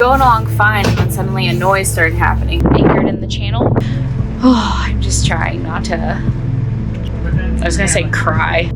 going along fine, and then suddenly a noise started happening. Anchored in the channel. Oh, I'm just trying not to, I was gonna say cry.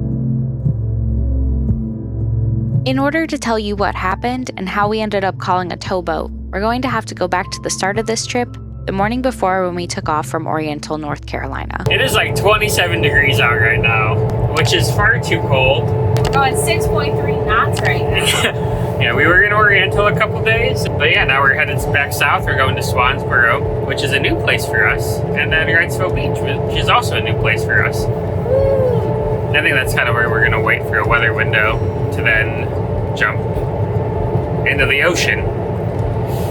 In order to tell you what happened and how we ended up calling a towboat, we're going to have to go back to the start of this trip, the morning before when we took off from Oriental, North Carolina. It is like 27 degrees out right now, which is far too cold. We're going 6.3 knots right now. Yeah, we were in Oriental a couple days, but yeah, now we're headed back south. We're going to Swansboro, which is a new place for us, and then Wrightsville Beach, which is also a new place for us. I think that's kind of where we're gonna wait for a weather window to then jump into the ocean.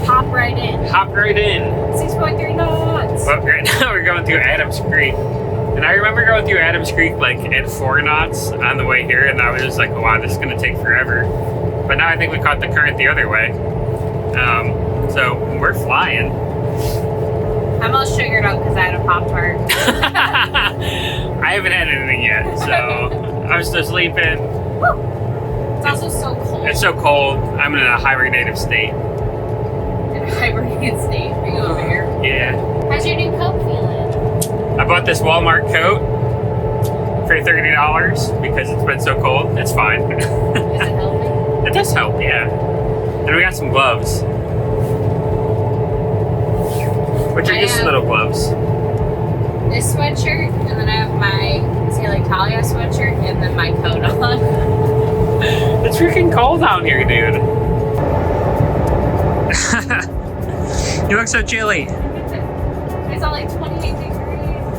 Hop right in. Hop right in. 6.3 knots. Well, right now we're going through Adams Creek. And I remember going through Adams Creek like at 4 knots on the way here, and I was just like, wow, this is gonna take forever. But now I think we caught the current the other way. So we're flying. I'm all sugared up because I had a Pop-Tart. I haven't had anything yet, so I was still sleeping. It's also so cold. It's so cold. I'm in a hibernative state. In a hibernated state. Are you over here? Yeah. How's your new coat feeling? I bought this Walmart coat for $30 because it's been so cold. It's fine. Is it helping? It does help, yeah. And we got some gloves. Which are just little gloves. This sweatshirt, and then I have my Dailey Talia sweatshirt, and then my coat on. It's freaking cold out here, dude. You look so chilly. It's only 28 degrees.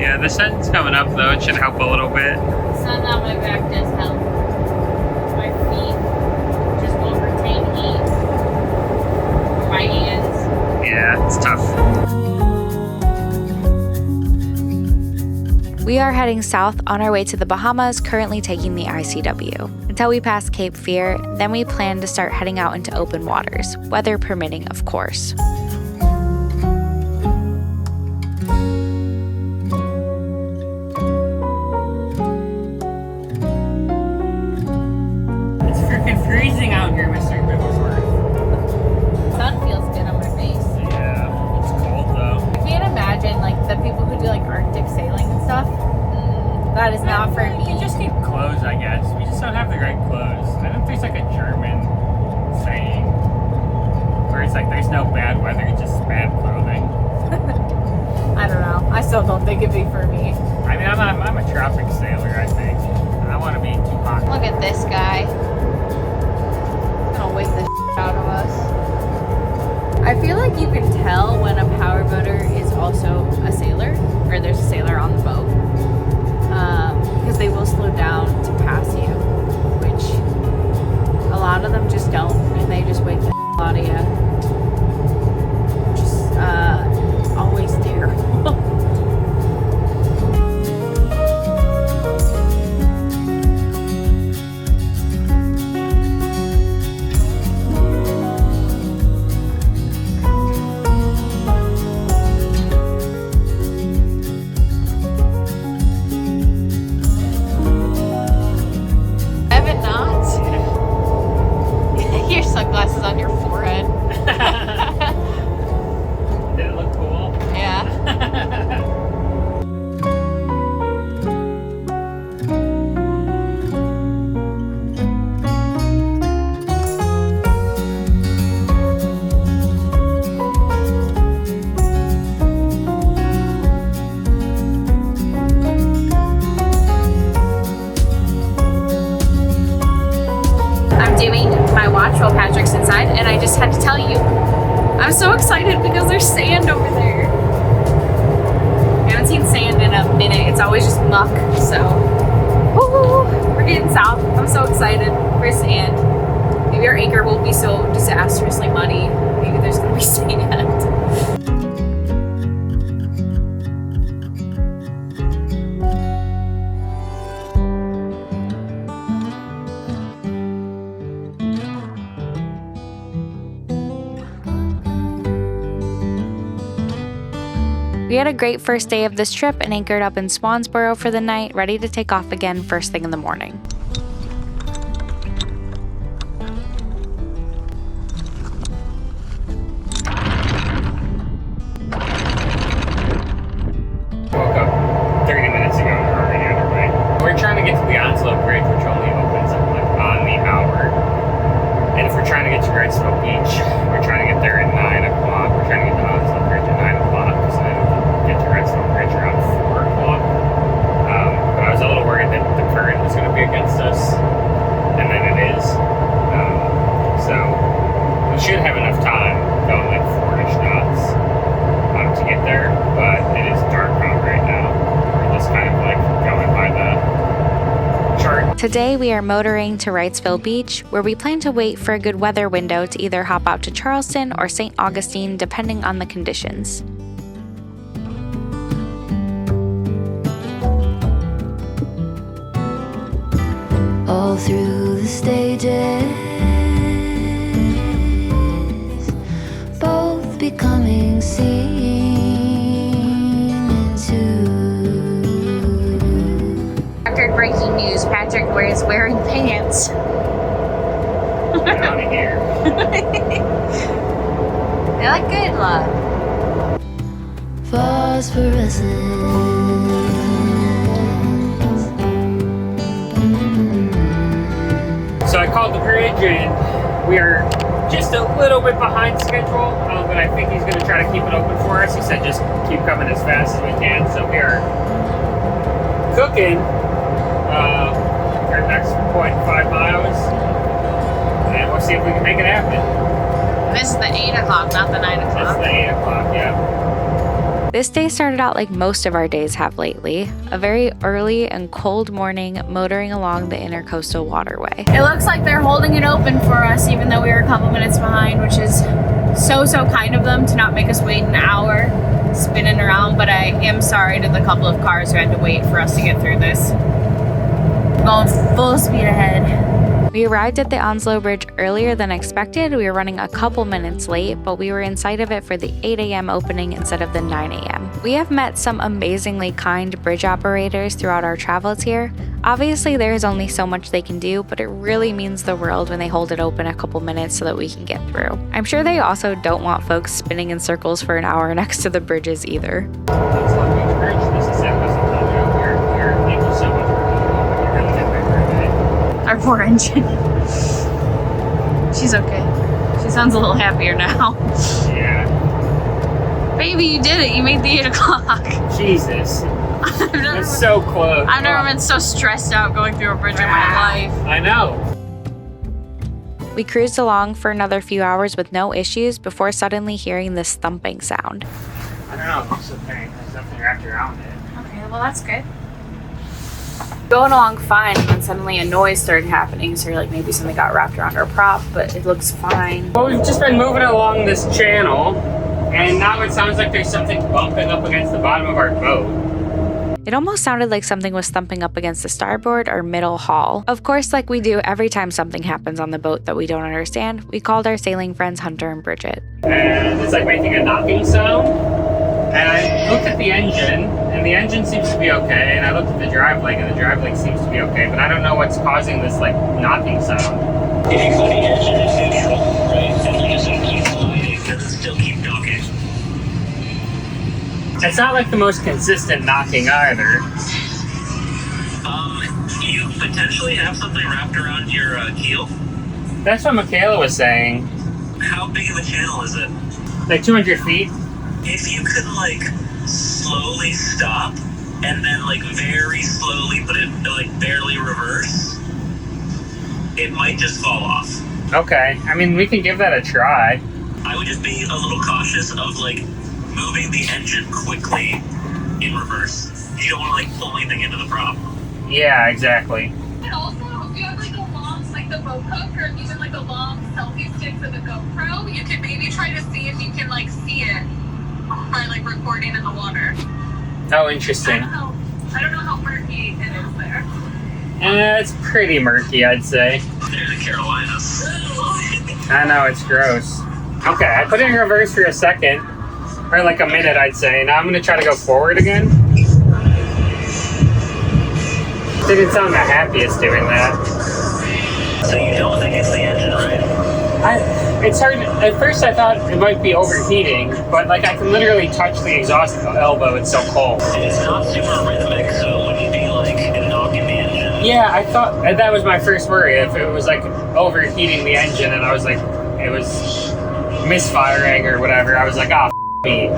Yeah, the sun's coming up though. It should help a little bit. Sun on my back does help. My feet just won't retain heat. My hands. Yeah, it's tough. We are heading south on our way to the Bahamas, currently taking the ICW. Until we pass Cape Fear, then we plan to start heading out into open waters, weather permitting, of course. It's freaking freezing out here, Mr. Bibblesworth. Sun feels good on my face. Yeah, it's cold though. I can't imagine like the people who do like Arctic sailing and stuff. That is not for me. You just need clothes, I guess. We just don't have the right clothes. I think there's like a German saying where it's like there's no bad weather, it's just bad clothing. I don't know. I still don't think it'd be for me. I mean, I'm a tropic sailor, I think. I don't want to be too hot. Look at this guy. Gonna wake the out of us. I feel like you can tell when a powerboater is also a sailor, or there's a sailor on the boat. Because they will slow down to pass you, which a lot of them just don't, and they just wake the out of you. Just always there. Sunglasses on your forehead. Did it look cool? Yeah. I'm doing my watch while Patrick's inside, and I just had to tell you, I'm so excited because there's sand over there. I haven't seen sand in a minute. It's always just muck, so woo, we're getting south. I'm so excited for sand. Maybe our anchor won't be so disastrously muddy. Maybe there's gonna be sand. We had a great first day of this trip and anchored up in Swansboro for the night, ready to take off again first thing in the morning. should have enough time going like 4-ish knots to get there, but it is dark out right now. We're just kind of like going by the chart. Today we are motoring to Wrightsville Beach, where we plan to wait for a good weather window to either hop out to Charleston or St. Augustine, depending on the conditions. All through the stages, both becoming seen into. Record-breaking news, Patrick is wearing pants. Get out of here. They look good, love. Phosphorescent. So I called the bridge and we are just a little bit behind schedule, but I think he's going to try to keep it open for us. He said just keep coming as fast as we can. So we are cooking our next 0.5 miles, and we'll see if we can make it happen. This is the 8 o'clock, not the 9 o'clock. It's the 8 o'clock, yeah. This day started out like most of our days have lately, a very early and cold morning motoring along the intercoastal waterway. It looks like they're holding it open for us, even though we were a couple minutes behind, which is so kind of them to not make us wait an hour spinning around, but I am sorry to the couple of cars who had to wait for us to get through this. Going full speed ahead. We arrived at the Onslow Bridge earlier than expected. We were running a couple minutes late, but we were inside of it for the 8 a.m. opening instead of the 9 a.m. We have met some amazingly kind bridge operators throughout our travels here. Obviously, there is only so much they can do, but it really means the world when they hold it open a couple minutes so that we can get through. I'm sure they also don't want folks spinning in circles for an hour next to the bridges either. That's Long Beach Bridge. This is San Jose. Thank you so much for coming over. You're going to get there today. Our poor engine. She's okay. She sounds a little happier now. Yeah. Baby, you did it. You made the 8 o'clock. Jesus. It's so close. I've never been so stressed out going through a bridge in my life. I know. We cruised along for another few hours with no issues before suddenly hearing this thumping sound. I don't know. It's something. There's something wrapped around it. Okay, well that's good. Going along fine, and then suddenly a noise started happening, so you're like, maybe something got wrapped around our prop, but it looks fine. Well, we've just been moving along this channel, and now it sounds like there's something bumping up against the bottom of our boat. It almost sounded like something was thumping up against the starboard or middle hull. Of course, like we do every time something happens on the boat that we don't understand, we called our sailing friends Hunter and Bridget. And it's like making a knocking sound. And I looked at the engine, and the engine seems to be okay. And I looked at the drive leg, and the drive leg seems to be okay. But I don't know what's causing this like knocking sound. If you put the engine in neutral, right, and you just keep sliding, does it still keep knocking? It's not like the most consistent knocking either. You potentially have something wrapped around your keel. That's what Michaela was saying. How big of a channel is it? Like 200 feet. If you could like slowly stop and then like very slowly put it like barely reverse, it might just fall off. Okay. I mean, we can give that a try. I would just be a little cautious of like moving the engine quickly in reverse. You don't want to like pull anything into the prop. Yeah, exactly. And also, if you have like a long, like the boat hook, or even like a long selfie stick for the GoPro, you could maybe try to see if you can like see it by like recording in the water. Oh, interesting. I don't know how murky it is there. It's pretty murky, I'd say. They're the Carolinas. I know, it's gross. Okay, I put it in reverse for a second. Or like a minute, I'd say. Now I'm going to try to go forward again. Didn't sound the happiest doing that. So you don't think it's the engine, right? It's hard. At first I thought it might be overheating, but like I can literally touch the exhaust elbow, it's so cold. It's not super rhythmic, so it wouldn't be like a knock in the engine. Yeah, I thought that was my first worry. If it was like overheating the engine and I was like, it was misfiring or whatever, I was like, ah, me.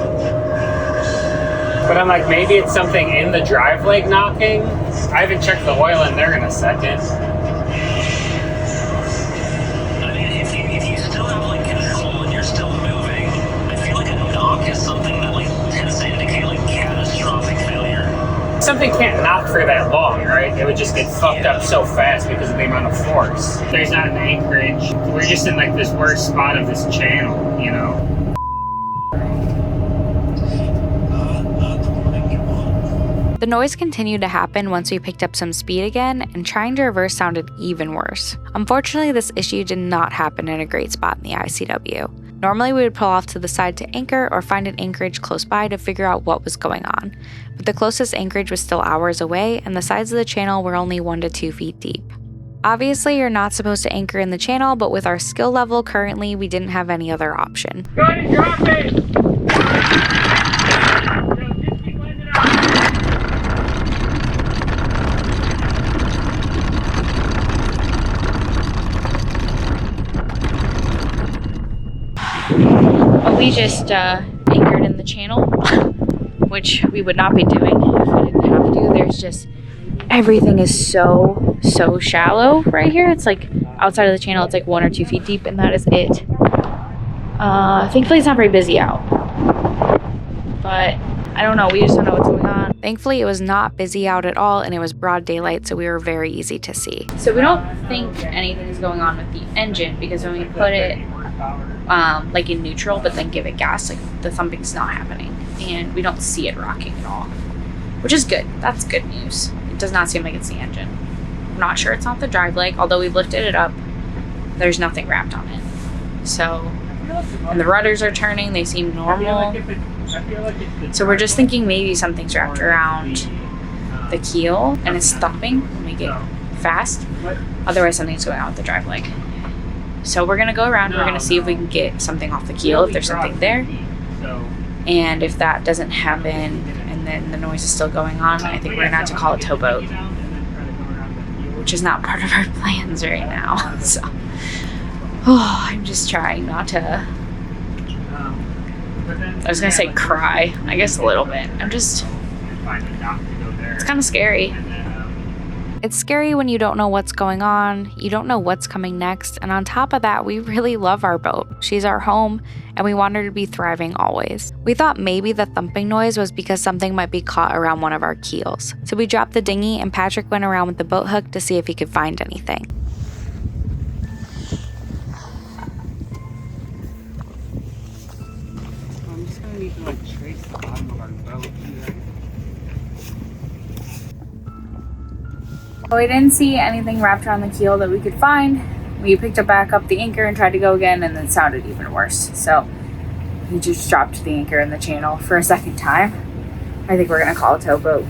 But I'm like, maybe it's something in the drive leg knocking. I haven't checked the oil in there in a second. I mean, if you still have like control something can't knock for that long, right? It would just get fucked up so fast because of the amount of force. There's not an anchorage. We're just in like this worst spot of this channel, you know? The noise continued to happen once we picked up some speed again, and trying to reverse sounded even worse. Unfortunately, this issue did not happen in a great spot in the ICW. Normally we would pull off to the side to anchor or find an anchorage close by to figure out what was going on, but the closest anchorage was still hours away and the sides of the channel were only 1 to 2 feet deep. Obviously you're not supposed to anchor in the channel, but with our skill level currently we didn't have any other option. Cody, drop it! We just anchored in the channel, which we would not be doing if we didn't have to. There's just, everything is so shallow right here. It's like outside of the channel, it's like 1 or 2 feet deep, and that is it. Thankfully it's not very busy out, but I don't know, we just don't know what's going on. Thankfully it was not busy out at all, and it was broad daylight, so we were very easy to see. So we don't think anything is going on with the engine, because when we put it like in neutral but then give it gas, like the thumping's not happening and we don't see it rocking at all, which is good. That's good news. It does not seem like it's the engine. I'm not sure it's not the drive leg, although we've lifted it up, there's nothing wrapped on it. So, and the rudders are turning, they seem normal. So we're just thinking maybe something's wrapped around the keel and it's thumping when we get fast. Otherwise something's going on with the drive leg. So we're gonna go around, we're gonna see if we can get something off the keel, if there's something there. And if that doesn't happen and then the noise is still going on, I think we're gonna have to call a towboat, which is not part of our plans right now. So, I'm just trying not to, I was gonna say cry, I guess a little bit. It's kind of scary. It's scary when you don't know what's going on, you don't know what's coming next, and on top of that, we really love our boat. She's our home, and we want her to be thriving always. We thought maybe the thumping noise was because something might be caught around one of our keels. So we dropped the dinghy, and Patrick went around with the boat hook to see if he could find anything. I'm just gonna need to like trace the bottom of our boat. We didn't see anything wrapped around the keel that we could find. We picked back up the anchor and tried to go again, and it sounded even worse. So we just dropped the anchor in the channel for a second time. I think we're gonna call a towboat.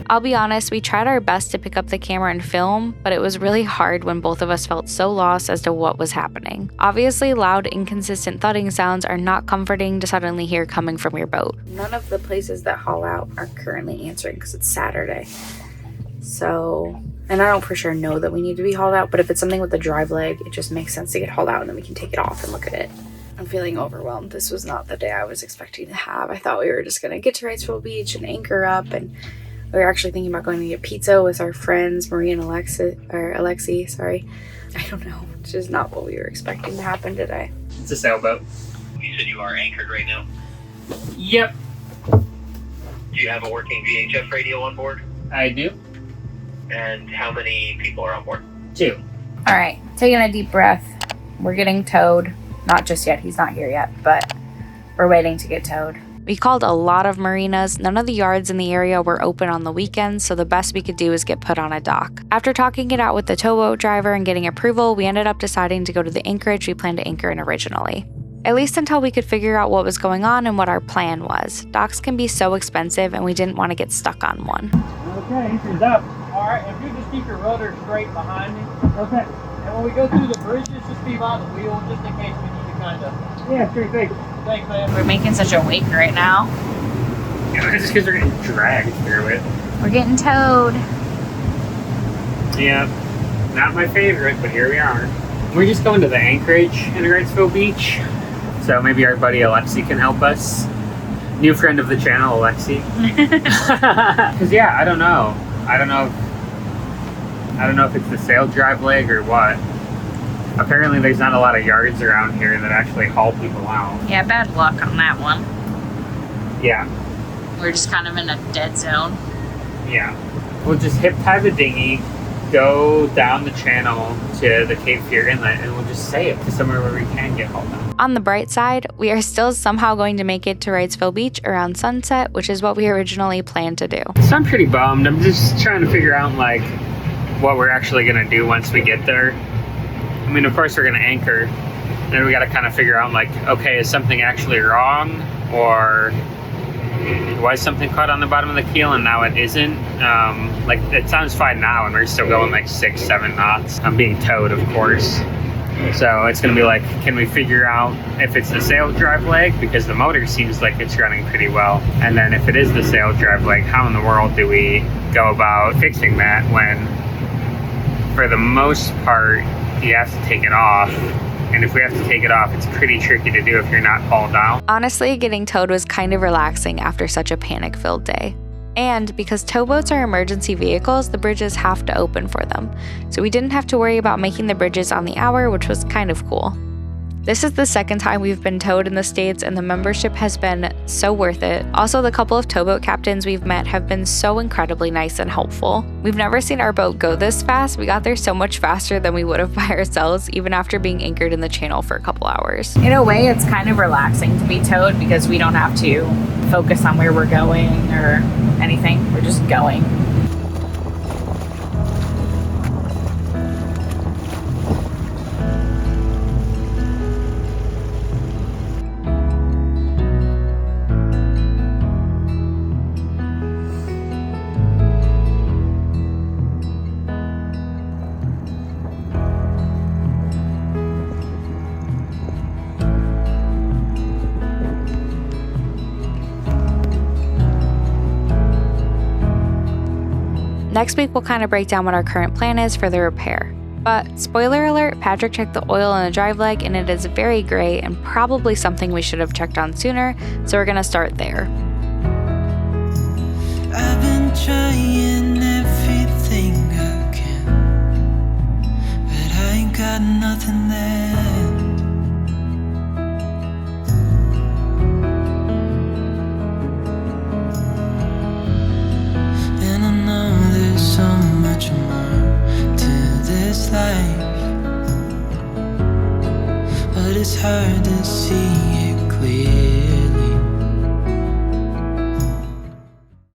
I'll be honest, we tried our best to pick up the camera and film, but it was really hard when both of us felt so lost as to what was happening. Obviously, loud, inconsistent thudding sounds are not comforting to suddenly hear coming from your boat. None of the places that haul out are currently answering because it's Saturday. So, and I don't for sure know that we need to be hauled out, but if it's something with the drive leg, it just makes sense to get hauled out and then we can take it off and look at it. I'm feeling overwhelmed. This was not the day I was expecting to have. I thought we were just gonna get to Wrightsville Beach and anchor up, and we were actually thinking about going to get pizza with our friends, Marie and Alexi, sorry. I don't know, it's just not what we were expecting to happen today. It's a sailboat. You said you are anchored right now. Yep, Do you have a working VHF radio on board? I do. And how many people are on board? 2. All right, taking a deep breath. We're getting towed. Not just yet, he's not here yet, but we're waiting to get towed. We called a lot of marinas. None of the yards in the area were open on the weekends, so the best we could do was get put on a dock. After talking it out with the towboat driver and getting approval, we ended up deciding to go to the anchorage we planned to anchor in originally. At least until we could figure out what was going on and what our plan was. Docks can be so expensive and we didn't want to get stuck on one. Okay, anchor's up. Alright, if you just keep your rudder straight behind me. Okay. And when we go through the bridges, just be by the wheel, just in case we need to kind of... Yeah, sure thing. Thanks, man. We're making such a wake right now. Yeah, just because we're getting dragged through it. We're getting towed. Yeah, not my favorite, but here we are. We're just going to the anchorage in Wrightsville Beach. So maybe our buddy Alexi can help us. New friend of the channel, Alexi. Because yeah, I don't know. I don't know if it's the sail drive leg or what. Apparently there's not a lot of yards around here that actually haul people out. Yeah, bad luck on that one. Yeah. We're just kind of in a dead zone. Yeah. We'll just hip tie the dinghy, go down the channel to the Cape Fear Inlet, and we'll just sail to somewhere where we can get hauled down. On the bright side, we are still somehow going to make it to Wrightsville Beach around sunset, which is what we originally planned to do. So I'm pretty bummed. I'm just trying to figure out like what we're actually gonna do once we get there. I mean, of course we're gonna anchor, and then we gotta kind of figure out like, okay, is something actually wrong, or was something caught on the bottom of the keel and now it isn't? Like, it sounds fine now and we're still going like 6-7 knots. I'm being towed, of course. So it's gonna be like, can we figure out if it's the sail drive leg, because the motor seems like it's running pretty well, and then if it is the sail drive leg, how in the world do we go about fixing that when for the most part you have to take it off, and if we have to take it off, it's pretty tricky to do if you're not hauled down. Honestly, getting towed was kind of relaxing after such a panic-filled day. And because towboats are emergency vehicles, the bridges have to open for them. So we didn't have to worry about making the bridges on the hour, which was kind of cool. This is the second time we've been towed in the States, and the membership has been so worth it. Also, the couple of towboat captains we've met have been so incredibly nice and helpful. We've never seen our boat go this fast. We got there so much faster than we would have by ourselves, even after being anchored in the channel for a couple hours. In a way, it's kind of relaxing to be towed because we don't have to focus on where we're going or anything. We're just going. Next week, we'll kind of break down what our current plan is for the repair. But spoiler alert, Patrick checked the oil in the drive leg and it is very gray and probably something we should have checked on sooner, so we're gonna start there. I've been trying everything I can, but I ain't got nothing left. And I know there's so much more to this life, but it's hard to see it clearly.